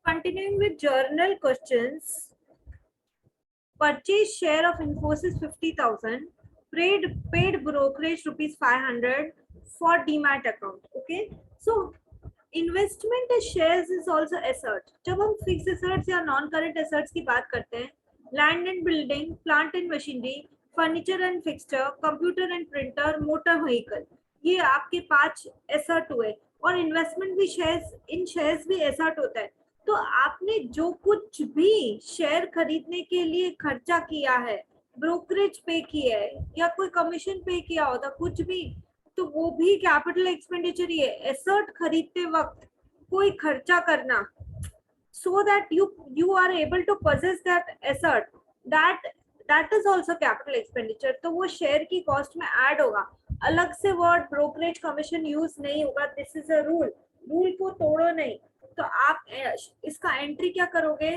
Continuing with journal questions. Purchase share of Infosys 50,000. Paid brokerage rupees 500 for demat account. Okay. So investment shares is also asset. जब हम fix assets या non current assets की बात करते हैं, land and building, plant and machinery, furniture and fixture, computer and printer, motor vehicle, ये आपके 5 asset हुए. और इन्वेस्टमेंट भी शेयर्स, इन शेयर्स भी एसेट होता है. तो आपने जो कुछ भी शेयर खरीदने के लिए खर्चा किया है, ब्रोकरेज पे किया है या कोई कमीशन पे किया होता, कुछ भी, तो वो भी कैपिटल एक्सपेंडिचर ही है. एसेट खरीदते वक्त कोई खर्चा करना, so that you are able to possess that asset, that is also capital expenditure. तो वो शेयर की कॉस्ट में ऐड होगा. अलग से वर्ड ब्रोकरेज कमीशन यूज नहीं होगा. This is a rule. Rule को तोड़ो नहीं. तो आप इसका एंट्री क्या करोगे?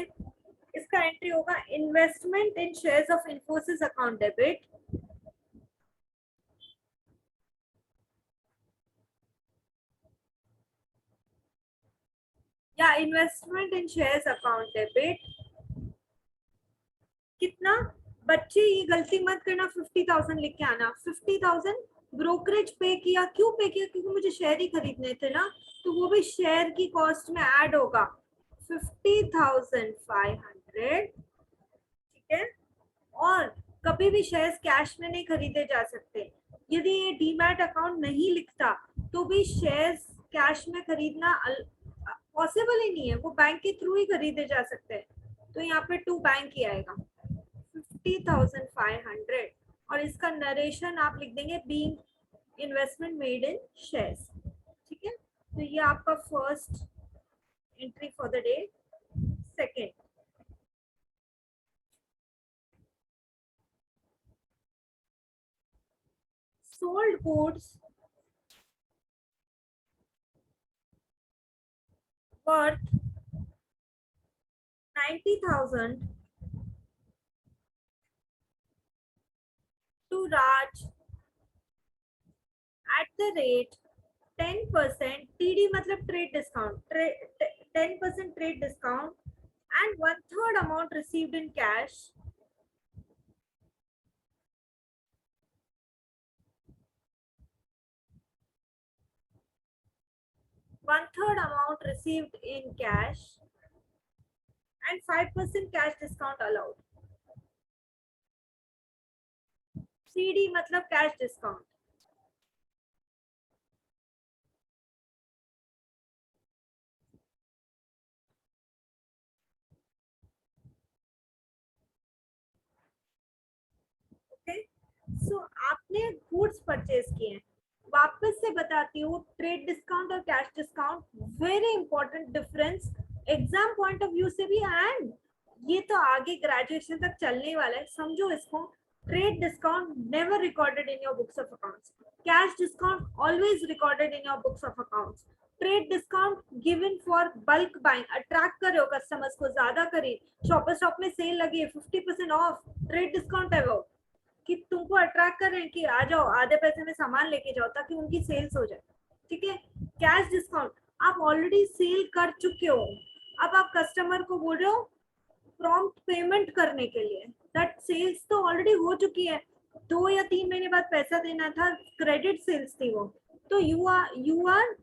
इसका एंट्री होगा investment in shares of Infosys account debit, या investment in shares account debit. कितना? बच्चे ये गलती मत करना, 50,000 लिख के आना. 50,000 ब्रोकरेज पे किया. क्यों पे किया? क्योंकि मुझे शेयर ही खरीदने थे ना, तो वो भी शेयर की कॉस्ट में ऐड होगा. 50,500. ठीक है. और कभी भी शेयर्स कैश में नहीं खरीदे जा सकते. यदि ये डीमैट अकाउंट नहीं लिखता तो भी शेयर्स कैश में खरीदना पॉसिबल ही नहीं है. वो बैंक के थ्रू ही खरीदे जा सकते हैं. तो यहाँ पे 2 बैंक ही आएगा. 50,500. और इसका नरेशन आप लिख देंगे being investment made in shares. ठीक है. तो ये आपका first entry for the day. Second, sold goods worth 90,000 to Raj at the rate 10%. TD मतलब trade discount, 10% trade discount, and 1/3 amount received in cash. One-third amount received in cash and 5% cash discount allowed. CD मतलब cash discount. Okay. सो आपने goods purchase किए हैं. वापस से बताती हूँ, trade discount और cash discount very important difference exam point of view से भी, एंड ये तो आगे ग्रेजुएशन तक चलने वाला है. समझो इसको. Trade discount never recorded in your books of accounts. Cash discount always recorded in your books of accounts. Trade discount given for bulk buying, attract कर रहे हो कस्टमर्स को, ज्यादा करिए. शॉपर स्टॉप में सेल लगी है, 50% ऑफ, ट्रेड डिस्काउंट है वो, कि तुमको अट्रैक्ट कर रहे हैं कि आ जाओ आधे पैसे में सामान लेके जाओ ताकि उनकी सेल्स हो जाए. ठीक है. कैश डिस्काउंट, आप ऑलरेडी सेल कर चुके हो, अब आप कस्टमर को बोल रहे हो प्रॉम्प्ट पेमेंट करने के लिए. दैट सेल्स तो ऑलरेडी हो चुकी है, 2 या 3 महीने बाद पैसा देना था, क्रेडिट सेल्स थी वो. तो you are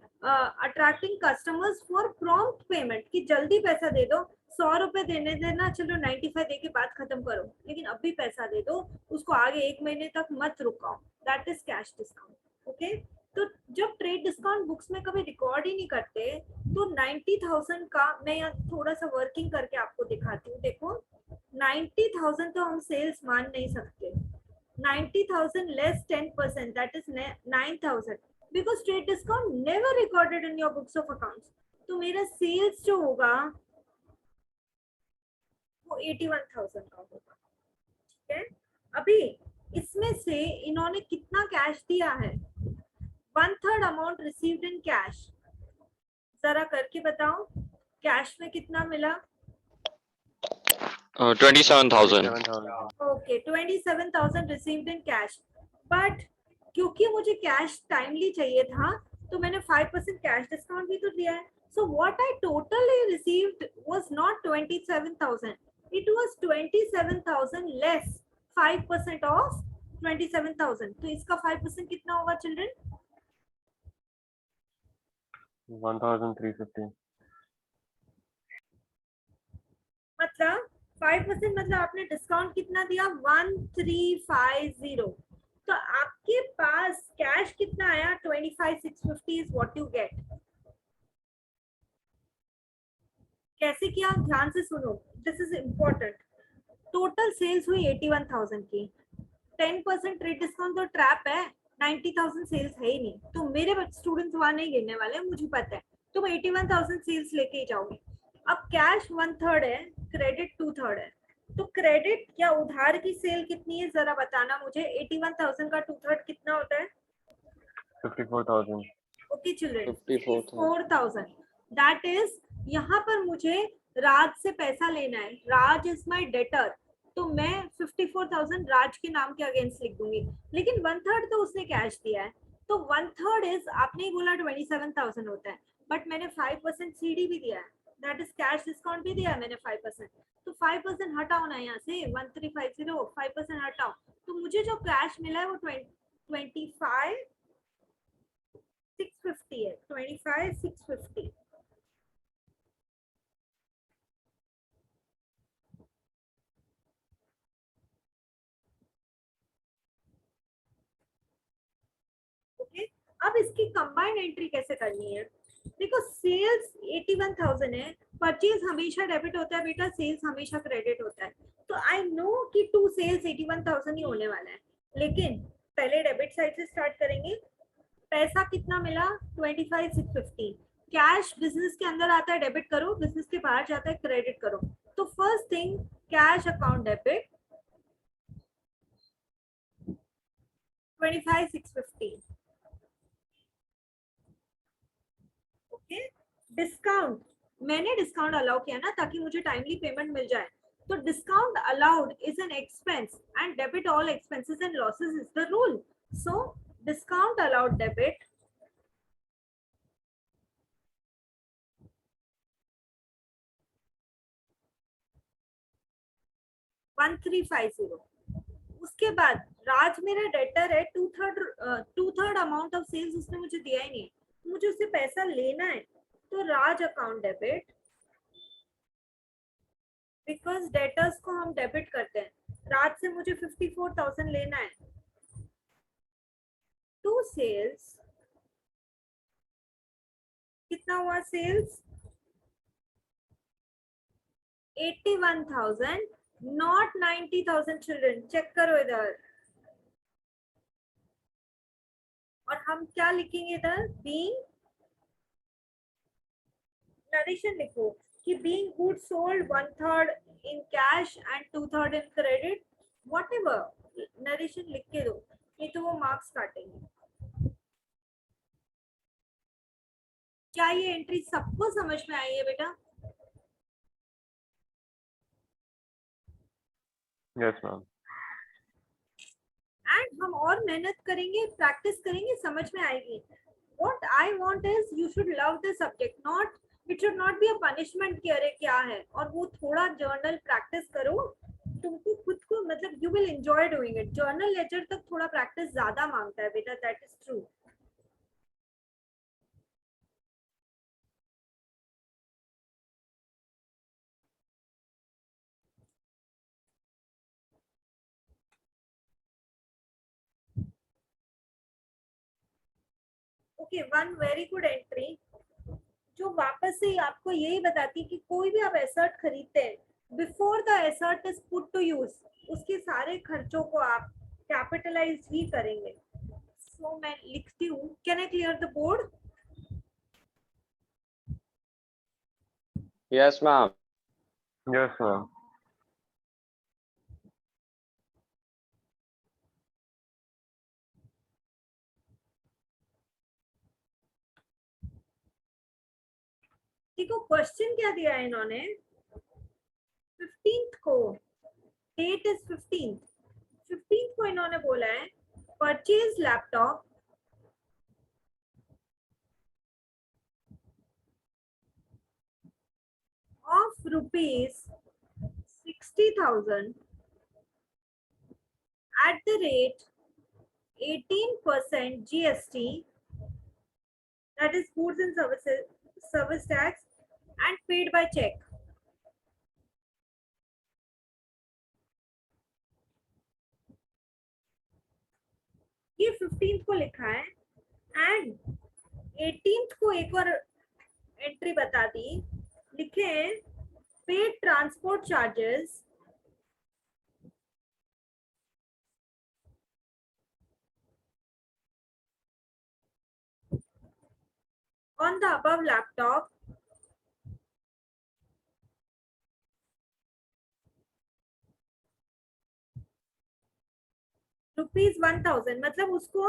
attracting customers for prompt payment, कि जल्दी पैसा दे दो. 100 रुपए देने देना, चलो 95 दे के बात खत्म करो, लेकिन अभी पैसा दे दो, उसको आगे 1 महीने तक मत रुकाओ. That is cash discount. Okay. तो जब ट्रेड डिस्काउंट बुक्स में कभी रिकॉर्ड ही नहीं करते, तो 90,000 का मैं यहाँ थोड़ा सा वर्किंग करके आपको दिखाती हूँ. देखो 90,000 तो हम सेल्स मान नहीं सकते. 90,000 less 10%, that is 9,000, because trade discount never recorded in your books of accounts. तो मेरा सेल्स जो होगा वो 81,000 का होगा. ठीक है. अभी इसमें से इन्होंने कितना कैश दिया है? 1/3 अमाउंट रिसीव्ड इन कैश. जरा करके बताओ, कैश में कितना मिला? 27,000. Okay, 27,000 received in cash. But क्योंकि मुझे कैश टाइमली चाहिए था, तो मैंने 5% कैश डिस्काउंट भी तो दिया है. So what I totally received was not 27,000. It was 27,000 less 5% of 27,000. तो इसका 5% कितना होगा चिल्ड्रन? 1,350. मतलब 5% मतलब आपने डिस्काउंट कितना दिया? 1350. तो आपके पास कैश कितना आया? 25,650 is what you get. कैसे किया? ध्यान से सुनो, this is important. Total sales हुई 81,000 की. 10% ट्रेड डिस्काउंट तो ट्रैप है. 90,000 सेल्स है ही नहीं, तो मेरे स्टूडेंट्स वहां नहीं गिरने वाले, मुझे पता है. तुम 81,000 सेल्स लेके ही जाओगे. अब कैश 1/3 है, क्रेडिट 2/3 है. तो क्रेडिट या उधार की सेल कितनी है जरा बताना मुझे. 81,000 का 2/3 कितना होता है? 54,000. Okay children, 54,000. 54,000. दैट इज, यहाँ पर मुझे राज से पैसा लेना है. राज इज माय डेटर, तो मैं 54,000 राज के नाम के अगेंस्ट लिख दूंगी. लेकिन 1/3 तो उसने कैश दिया है, तो 1/3 इज, आपने ही बोला 27,000 होता है, बट मैंने 5% सीडी भी दिया है. दैट इज कैश डिस्काउंट भी दिया है मैंने 5%. तो 5% हटाओ ना यहाँ से. 1350 5% हटाओ, तो मुझे जो कैश मिला है वो 25,650 है. 25,650. ओके, अब इसकी कंबाइंड एंट्री कैसे करनी है? देखो, सेल्स 81,000 है, परचेज हमेशा डेबिट होता है बेटा, सेल्स हमेशा क्रेडिट होता है. तो आई नो कि टू सेल्स 81,000 ही होने वाला है, लेकिन पहले डेबिट साइड से स्टार्ट करेंगे. पैसा कितना मिला? 25,650. कैश बिजनेस के अंदर आता है, डेबिट करो. बिजनेस के बाहर जाता है, क्रेडिट करो. तो first thing, cash account debit 25,650. Okay, discount, मैंने डिस्काउंट अलाउ किया ना ताकि मुझे टाइमली पेमेंट मिल जाए. तो discount allowed is an expense and debit all expenses and losses is the rule. So discount allowed debit 1350. उसके बाद राज मेरा डेटर है. 2/3 अमाउंट ऑफ सेल्स उसने मुझे दिया ही नहीं, मुझे उससे पैसा लेना है. तो राज अकाउंट डेबिट, बिकॉज डेटर्स को हम डेबिट करते हैं. राज से मुझे 54,000 लेना है. टू सेल्स कितना हुआ? Sales 81,000 not 90,000. चिल्ड्रन चेक करो इधर, और हम क्या लिखेंगे इधर? बीइंग, नरेशन लिखो कि being goods sold 1/3 in cash and 2/3 in credit, whatever. Narration लिख के दो, नहीं तो वो मार्क्स काटेंगे. क्या ये एंट्री सबको समझ में आई है बेटा? Yes, ma'am. एंड हम और मेहनत करेंगे, प्रैक्टिस करेंगे, समझ में आएगी. What I want is you should love the subject, not it should not be a punishment कि अरे क्या है. और वो थोड़ा जर्नल प्रैक्टिस करो, तुमको खुद को, मतलब you will enjoy doing it. Journal ledger तक थोड़ा प्रैक्टिस ज्यादा मांगता है बेटा, that is true. Okay, one very good entry जो वापस से आपको यही बताती है कि कोई भी आप एसर्ट खरीदते हैं, before the asset is put to use, उसके सारे खर्चों को आप कैपिटलाइज ही करेंगे. सो मैं लिखती हूँ. Can I clear the board? Yes, ma'am. Yes, ma'am. देखो क्वेश्चन क्या दिया है इन्होंने. 15th को, डेट इज 15th को इन्होंने बोला है purchase laptop rupees 60,000 at the rate 18% GST, that is goods and service tax, and paid by check. ये 15th को लिखा है एंड 18th को एक और एंट्री बता दी, लिखे हैं paid transport charges on the above laptop ₹1000, मतलब उसको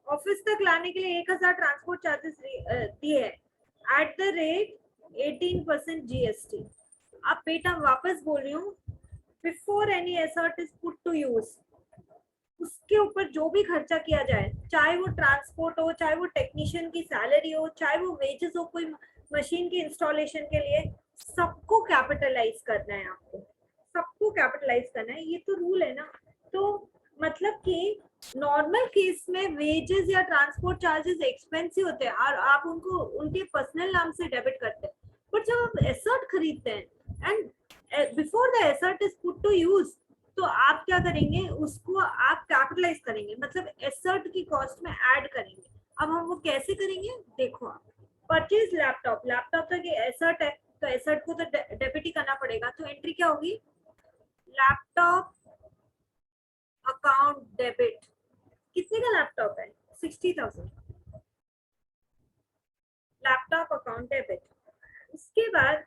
ऑफिस तक लाने के लिए 1000 ट्रांसपोर्ट चार्जेस दिए हैं एट द रेट 18% GST. अब बेटा वापस बोल रही हूँ, before any asset is put to use, उसके ऊपर जो भी खर्चा किया जाए, चाहे वो ट्रांसपोर्ट हो, चाहे वो टेक्नीशियन की सैलरी हो, चाहे वो वेजेस हो कोई मशीन की इंस्टॉलेशन के लिए, सबको कैपिटलाइज करना है आपको, सबको कैपिटलाइज करना है. ये तो रूल है ना. तो मतलब कि नॉर्मल केस में वेजेस या ट्रांसपोर्ट चार्जेस एक्सपेंसिव होते हैं और आप उनको उनके पर्सनल नाम से डेबिट करते हैं. बट जब आप एसर्ट खरीदते हैं and before the asset is put to use, तो आप क्या करेंगे, उसको आप कैपिटलाइज करेंगे, मतलब एसर्ट की कॉस्ट में ऐड करेंगे. अब हम वो कैसे करेंगे, देखो आप परचेज लैपटॉप, लैपटॉप तक एसर्ट है तो एसर्ट को तो डेबिट ही करना पड़ेगा. तो एंट्री क्या होगी, लैपटॉप अकाउंट डेबिट. कितने का लैपटॉप है, 60,000, लैपटॉप अकाउंट डेबिट. उसके बाद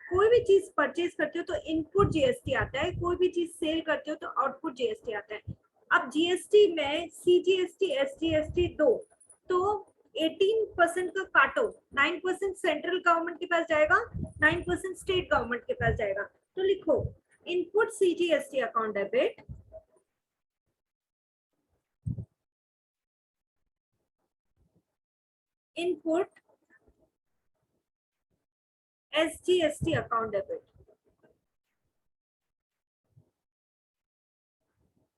कोई भी चीज परचेज करते हो तो इनपुट जीएसटी आता है, कोई भी चीज सेल करते हो तो आउटपुट जीएसटी आता है. अब जीएसटी में सीजीएसटी एसजीएसटी दो, तो 18% का काटो, 9% सेंट्रल गवर्नमेंट के पास जाएगा, 9% स्टेट गवर्नमेंट के पास जाएगा. तो लिखो input CGST account debit, input SGST account debit.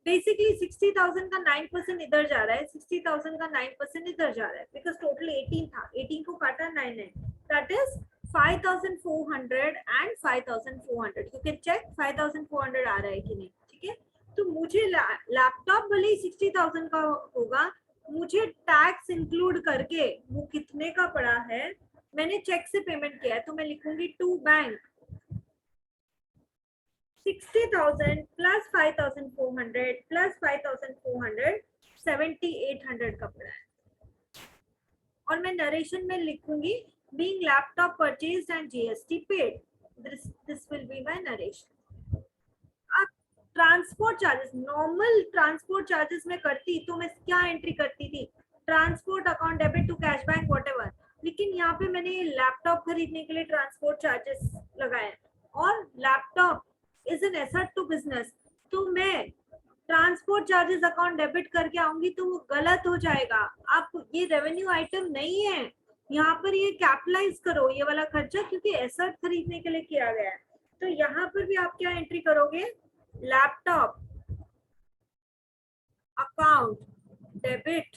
Basically 60,000 का 9% इधर जा रहा है, 60,000 का 9% इधर जा रहा है, बिकॉज टोटल 18 था, 18 को काटा 9 है, that is 5,400 and 5,400. You can check 5,400 आ रहा है कि नहीं. ठीक है, तो मुझे लैपटॉप भले ही 60,000 का होगा, मुझे टैक्स इंक्लूड करके वो कितने का पड़ा है, मैंने चेक से पेमेंट किया है, तो मैं लिखूंगी टू बैंक 60,000 plus 5,400 plus 5,400 7,800 का पड़ा है. और मैं नरेशन में लिखूंगी being laptop purchased and GST paid. This will be my narration. अब transport charges, normal transport charges में करती तो मैं क्या एंट्री करती थी, transport account debit to cash bank whatever. लेकिन यहाँ पे मैंने लैपटॉप खरीदने के लिए ट्रांसपोर्ट चार्जेस लगाए और laptop is an asset to business, तो मैं ट्रांसपोर्ट चार्जेस अकाउंट डेबिट करके आऊंगी तो वो गलत हो जाएगा. आप ये रेवेन्यू आइटम नहीं है, यहाँ पर ये कैपिटलाइज करो ये वाला खर्चा, क्योंकि एसेट खरीदने के लिए किया गया है. तो यहाँ पर भी आप क्या एंट्री करोगे, laptop account debit,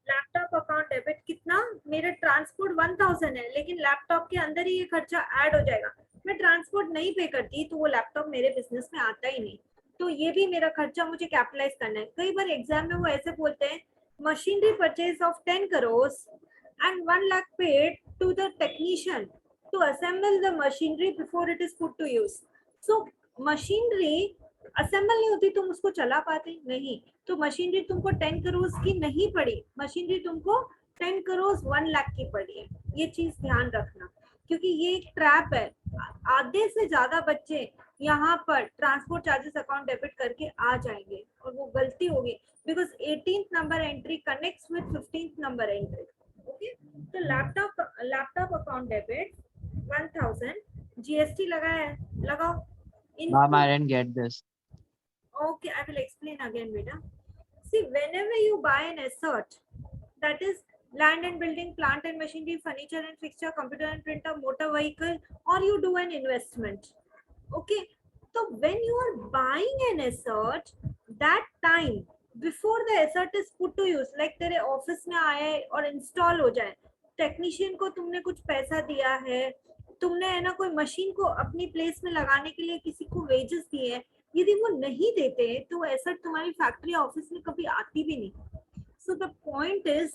laptop account debit कितना, मेरा ट्रांसपोर्ट 1,000 है, लेकिन लैपटॉप के अंदर ही ये खर्चा ऐड हो जाएगा. मैं ट्रांसपोर्ट नहीं पे करती तो वो लैपटॉप मेरे बिजनेस में आता ही नहीं, तो ये भी मेरा खर्चा मुझे कैपिटलाइज करना है. कई बार एग्जाम में वो ऐसे बोलते हैं machinery purchase of 10 crores and 1 lakh paid to the technician to assemble the machinery before it is put to use. So machinery assemble नहीं होती, तुम उसको चला पाते नहीं, तो मशीनरी तुमको 10 crores की नहीं पड़ी, मशीनरी तुमको 10 crores 1 lakh की पड़ी है. ये चीज ध्यान रखना, क्योंकि ये एक ट्रैप है. आधे से ज्यादा बच्चे यहाँ पर ट्रांसपोर्ट चार्जेस अकाउंट डेबिट करके आ जाएंगे और वो गलती होगी, because 18th number entry connects with 15th number entry. Okay, तो लैपटॉप अकाउंट डेबिट 1,000 जीएसटी लगाया है, लगाओ. Ma'am, I didn't get this. Okay, I will explain again, beta. See, whenever you buy an asset, that is land and building, plant and machinery, furniture and fixture, computer and printer, motor vehicle, or you do an investment. Okay, so when you are buying an asset, that time before the asset is put to use, like तेरे office में आए और install हो जाए, technician को तुमने कुछ पैसा दिया है, तुमने है ना कोई मशीन को अपनी प्लेस में लगाने के लिए किसी को वेजेस दिए हैं, यदि वो नहीं देते तो एसेट तुम्हारी फैक्ट्री ऑफिस में कभी आती भी नहीं. सो द पॉइंट इज,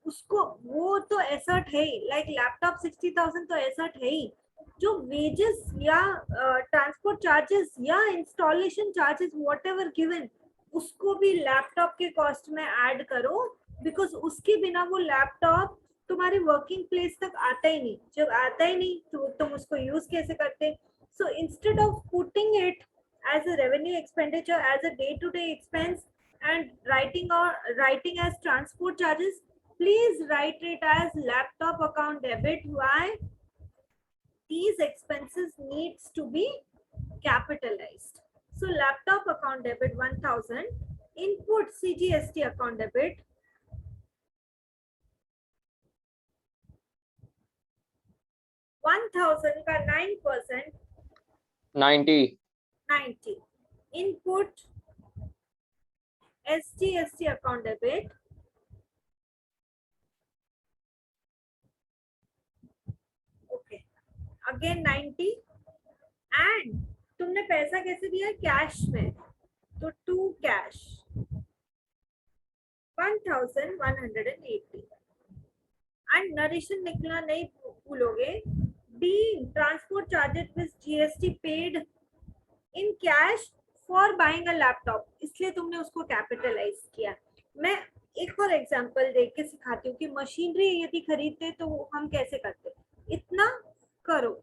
उसको वो तो एसेट है ही, लाइक लैपटॉप 60,000 तो एसेट है ही. जो वेजेस या ट्रांसपोर्ट चार्जेस या installation charges what ever given, उसको भी लैपटॉप के कॉस्ट में ऐड करो, बिकॉज उसके बिना वो लैपटॉप तुम्हारी वर्किंग प्लेस तक आता ही नहीं. जब आता ही नहीं तो तुम उसको यूज कैसे करते? So instead of putting it as a revenue expenditure, as a day-to-day expense, and writing as transport charges, please write it as laptop account debit. Why? These expenses needs to be capitalized. So laptop account debit 1000, input CGST account debit 1000 का 9%, 90. 90. Input SGST account debit 90. And तुमने पैसा कैसे दिया? Cash में, तो to cash 1180. And narration निकला नहीं भूलोगे. The transport charges with GST paid in cash for buying a laptop, इसलिए तुमने उसको कैपिटलाइज किया. मैं एक और एग्जांपल देख के सिखाती हूँ कि मशीनरी यदि खरीदते तो हम कैसे करते. इतना करो,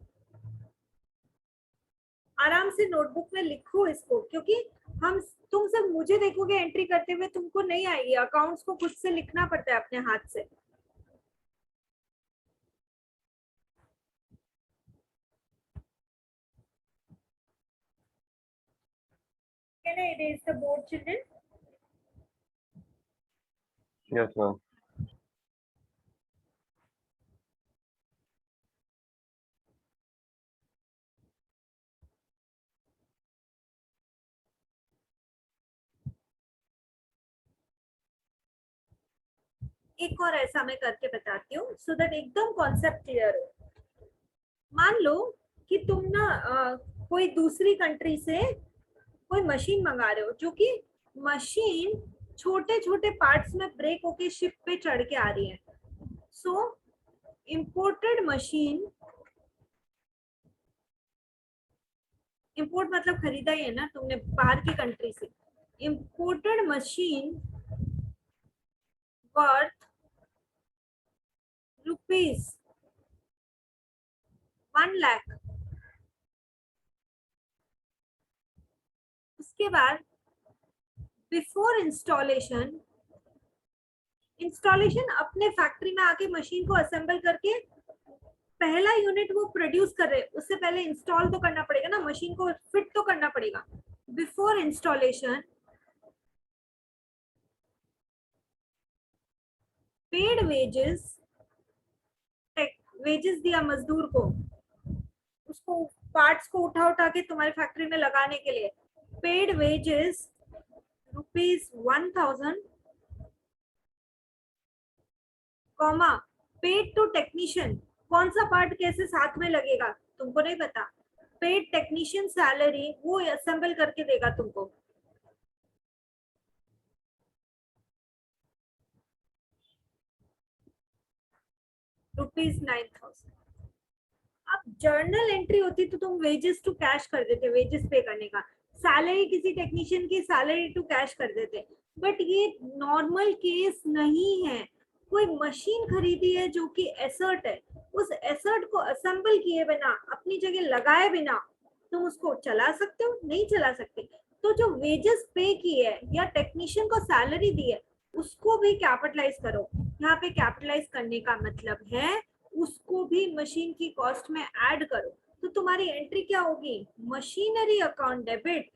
आराम से नोटबुक में लिखो इसको, क्योंकि तुम सब मुझे देखोगे एंट्री करते हुए, तुमको नहीं आएगी. अकाउंट्स को खुद से लिखना पड़ता है अपने हाथ से. Can I erase the board, children? Yes, ma'am. एक और ऐसा मैं करके बताती हूँ सो दैट एकदम कॉन्सेप्ट क्लियर हो. मान लो कि तुम ना कोई दूसरी कंट्री से कोई मशीन मंगा रहे हो, जो कि मशीन छोटे छोटे पार्ट्स में ब्रेक होके शिप पे चढ़ के आ रही है. सो इंपोर्टेड मशीन, इंपोर्ट मतलब खरीदा ही है ना तुमने बाहर की कंट्री से. Imported machine worth rupees 1 lakh. उसके बाद बिफोर इंस्टॉलेशन अपने फैक्ट्री में आके मशीन को असेंबल करके पहला यूनिट वो प्रोड्यूस कर रहे, उससे पहले इंस्टॉल तो करना पड़ेगा ना, मशीन को फिट तो करना पड़ेगा. बिफोर इंस्टॉलेशन पेड वेजेस दिया मजदूर को, उसको पार्ट्स को उठा के तुम्हारी फैक्ट्री में लगाने के लिए. Paid wages ₹1000, comma paid to technician. कौन सा पार्ट कैसे साथ में लगेगा तुमको नहीं पता. पेड टेक्नीशियन सैलरी वो असेंबल करके देगा तुमको. ₹9,000. अब जर्नल एंट्री होती तो तुम वेजेस टू कैश कर देते, वेजेस पे करने का. सैलरी किसी टेक्नीशियन की सैलरी टू कैश कर देते. बट ये नॉर्मल केस नहीं है. कोई मशीन खरीदी है जो कि एसेट है, उस एसेट को असेंबल किए बिना, अपनी जगह लगाए बिना तुम उसको चला सकते हो? नहीं चला सकते. तो जो वेजेस पे की है या टेक्नीशियन को सैलरी दी है उसको भी कैपिटलाइज करो. यहाँ पे कैपिटलाइज करने का मतलब है उसको भी मशीन की कॉस्ट में ऐड करो. तो तुम्हारी एंट्री क्या होगी? Machinery account debit.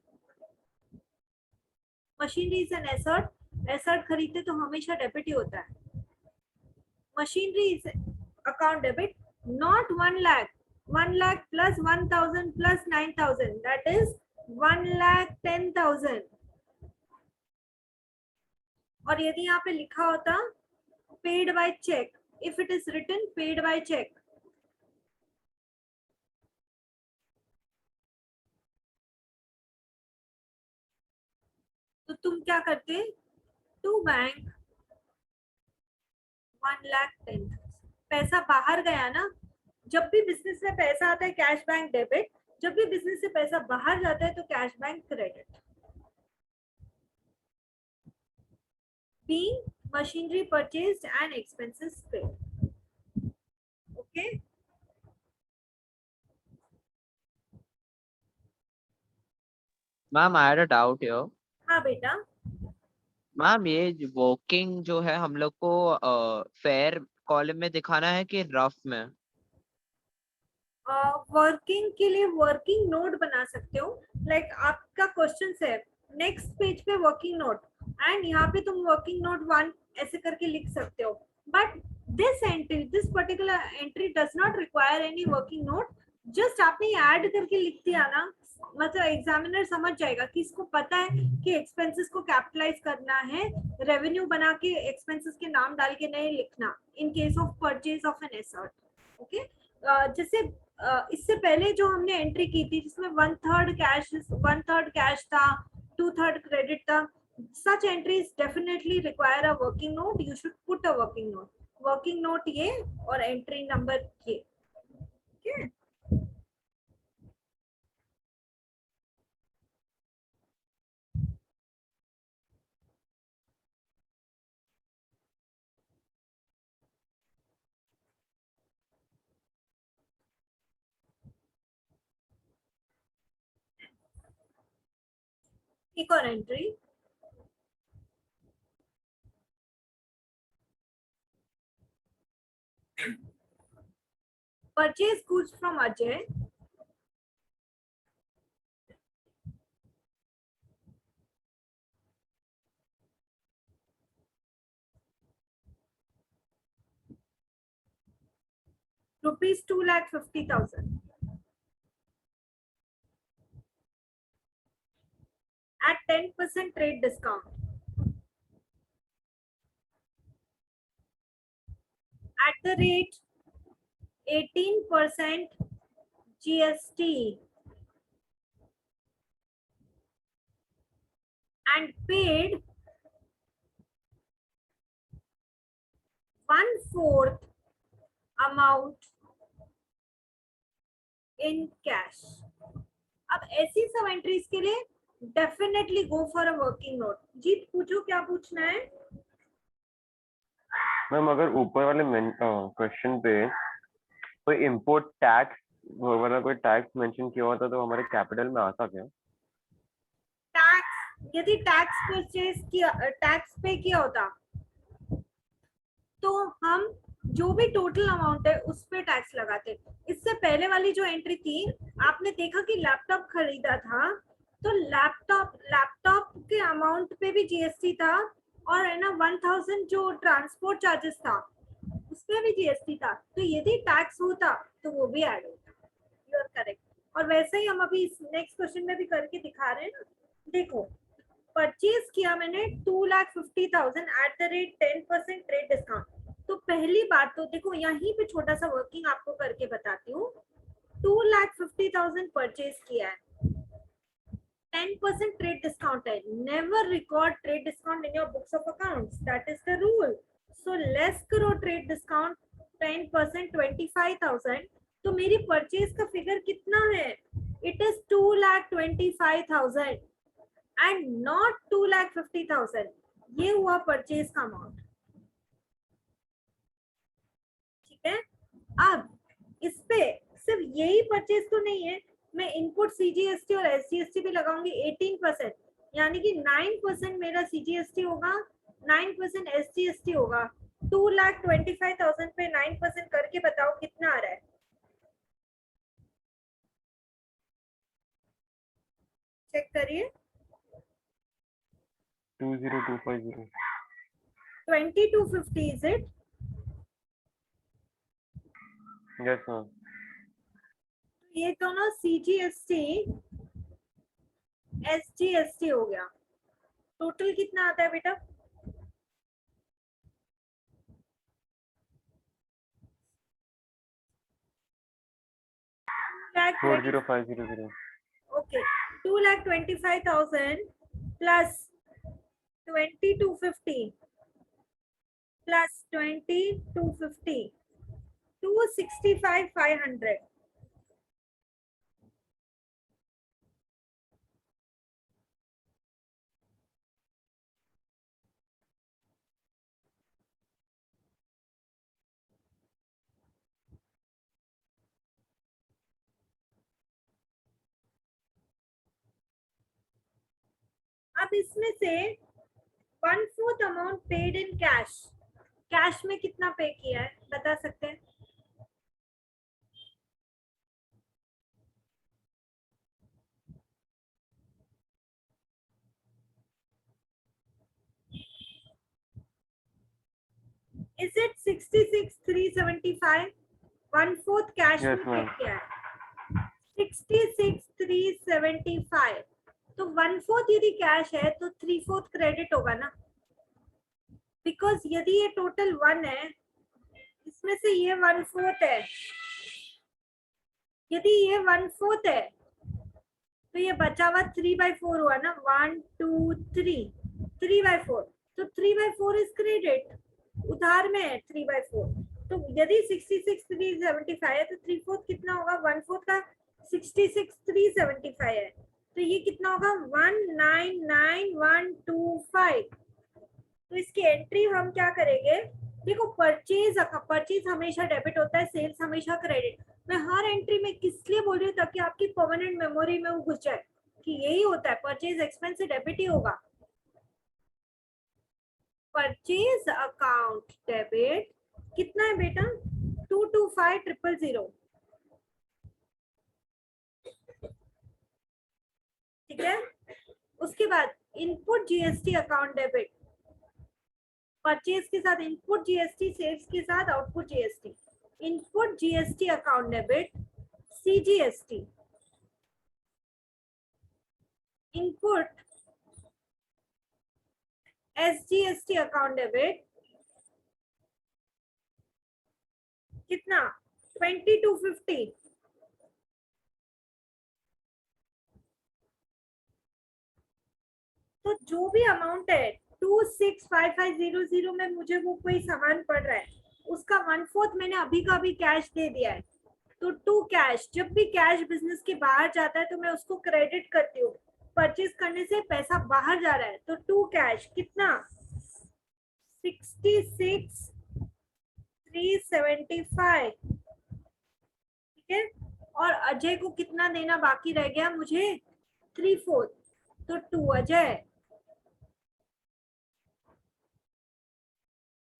Machinery is an asset. Asset खरीदते तो हमेशा डेबिट ही होता है. machinery is account debit, not 1 lakh. 1 lakh plus 1000 plus 9000, that is 1,10,000. और यदि यहाँ पे लिखा होता paid by check, if it is written paid by check, तो तुम क्या करते? टू बैंक 1,10,000, पैसा बाहर गया ना. जब भी बिजनेस में पैसा आता है कैश बैंक डेबिट, जब भी बिजनेस से पैसा बाहर जाता है तो cash bank credit. Being machinery purchased and expenses paid. Okay. Ma'am I had a doubt here. हाँ बेटा. मैम ये वर्किंग जो है हम लोग को फेयर कॉलम में दिखाना है कि रफ में? वर्किंग के लिए वर्किंग नोट बना सकते हो. लाइक आपका क्वेश्चन है नेक्स्ट पेज पे वर्किंग नोट, एंड यहाँ पे तुम वर्किंग नोट 1 ऐसे करके लिख सकते हो. But this entry, this particular entry does not require any working note. Just आपने ऐड करके लिख दिया ना, मतलब एग्जामिनर समझ जाएगा कि इसको पता है कि एक्सपेंसेस को कैपिटलाइज करना है, रेवेन्यू बना के एक्सपेंसेस के नाम डाल के नहीं लिखना in case of purchase of an asset. Okay. जैसे इससे पहले जो हमने एंट्री की थी जिसमें 1/3 कैश था, 2/3 क्रेडिट था, such entries definitely require a working note. You should put a working note ये और entry number ये. Okay. एक और entry. Purchase goods from Ajay rupees 2,50,000 at 10% trade discount. At the rate 18% GST and paid 1/4 amount in cash. अब ऐसी सब entries के लिए definitely go for a working note. जीत पूछो क्या पूछना है. मैम अगर ऊपर वाले क्वेश्चन पे कोई इंपोर्ट टैक्स वाला कोई टैक्स मेंशन किया होता तो हमारे कैपिटल में आता क्या? टैक्स, यदि टैक्स परचेज किया, टैक्स पे किया होता तो हम जो भी टोटल अमाउंट है उस पे टैक्स लगाते. इससे पहले वाली जो एंट्री थी आपने देखा कि लैपटॉप खरीदा था तो लैपटॉप के अमाउंट पे भी जीएसटी था, और है ना 1000 जो ट्रांसपोर्ट चार्जेस था उस पे भी जीएसटी था. तो यदि टैक्स होता तो वो भी ऐड होता. You are correct. और वैसे ही हम अभी नेक्स्ट क्वेश्चन में भी करके दिखा रहे हैं ना. देखो परचेज किया मैंने 2,50,000 at the rate 10% trade discount. तो पहली बात तो देखो यहीं पे छोटा सा वर्किंग आपको करके बताती हूँ. 2,50,000 परचेज किया है, 10% trade discount है. Never record trade discount in your books of accounts. That is the rule. So less करो trade discount 10%, 25,000. तो मेरी परचेज का फिगर कितना है? It is 2,25,000 and not 2,50,000. ये हुआ परचेज का अमाउंट. ठीक है. अब इस पे सिर्फ यही परचेज तो नहीं है, मैं इनपुट सीजीएसटी और एसजीएसटी भी लगाऊंगी 18%, यानी कि 9% मेरा सीजीएसटी होगा, 9% एसजीएसटी होगा. 2,25,000 पे 9% करके बताओ कितना आ रहा है. चेक करिए. 20250. 2250 is it? Yes ma'am. ये दोनों CGST SGST हो गया। टोटल कितना आता है बेटा? फोर 40500। Okay, 2,25,000 plus 20,250 plus 20,250, 265,500. अब इसमें से 1/4 amount paid in cash, cash में कितना पे किया है बता सकते हैं? Is it 66,375? 1/4 कैश Yes, में पे ma'am. किया है 66,375, तो 1/4 यदि कैश है तो 3/4 क्रेडिट होगा ना, बिकॉज यदि ये टोटल 1 है, इसमें से ये 1/4 है, यदि ये 1/4 है तो ये बचा हुआ 3/4 हुआ ना, 1 2 3, 3/4, तो 3/4 इज क्रेडिट, उधार में है 3/4। तो यदि 66,375 है तो 3/4 कितना होगा? 1/4 का 66,375 है, तो ये कितना होगा? 199,125। तो इसकी एंट्री हम क्या करेंगे? देखो, परचेज हमेशा डेबिट होता है, सेल्स हमेशा क्रेडिट। मैं हर एंट्री में किस लिए बोल रही हूँ? ताकि आपकी परमानेंट मेमोरी में वो घुस जाए कि यही होता है, परचेज एक्सपेंस से डेबिट ही होगा। परचेज अकाउंट डेबिट कितना है बेटा? 225,000। ठीक है, उसके बाद input GST account debit, purchase के साथ इनपुट जीएसटी, सेल्स के साथ output GST. Input GST account debit CGST, input SGST account debit कितना? 20,250। तो जो भी अमाउंट है 265500 में मुझे वो कोई सामान पड़ रहा है, उसका 1/4 मैंने अभी का अभी कैश दे दिया है। तो टू कैश, जब भी कैश बिजनेस के बाहर जाता है तो मैं उसको क्रेडिट करती हूँ। परचेज करने से पैसा बाहर जा रहा है तो टू कैश कितना? 66,375। ठीक है, और अजय को कितना देना बाकी रह गया मुझे? 3/4, तो 2 अजय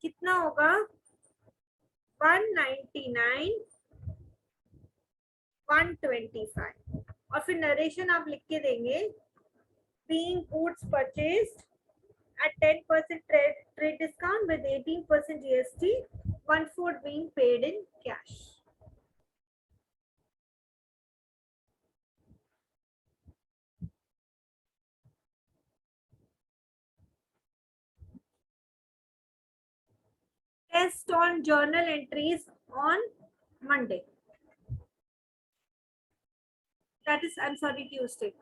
कितना होगा? 199,125। और फिर नरेशन आप लिख के देंगे, being goods purchased at 10% trade discount with 18% GST, 1/4 being paid in cash. Test on journal entries on Monday. That is, I'm sorry, Tuesday.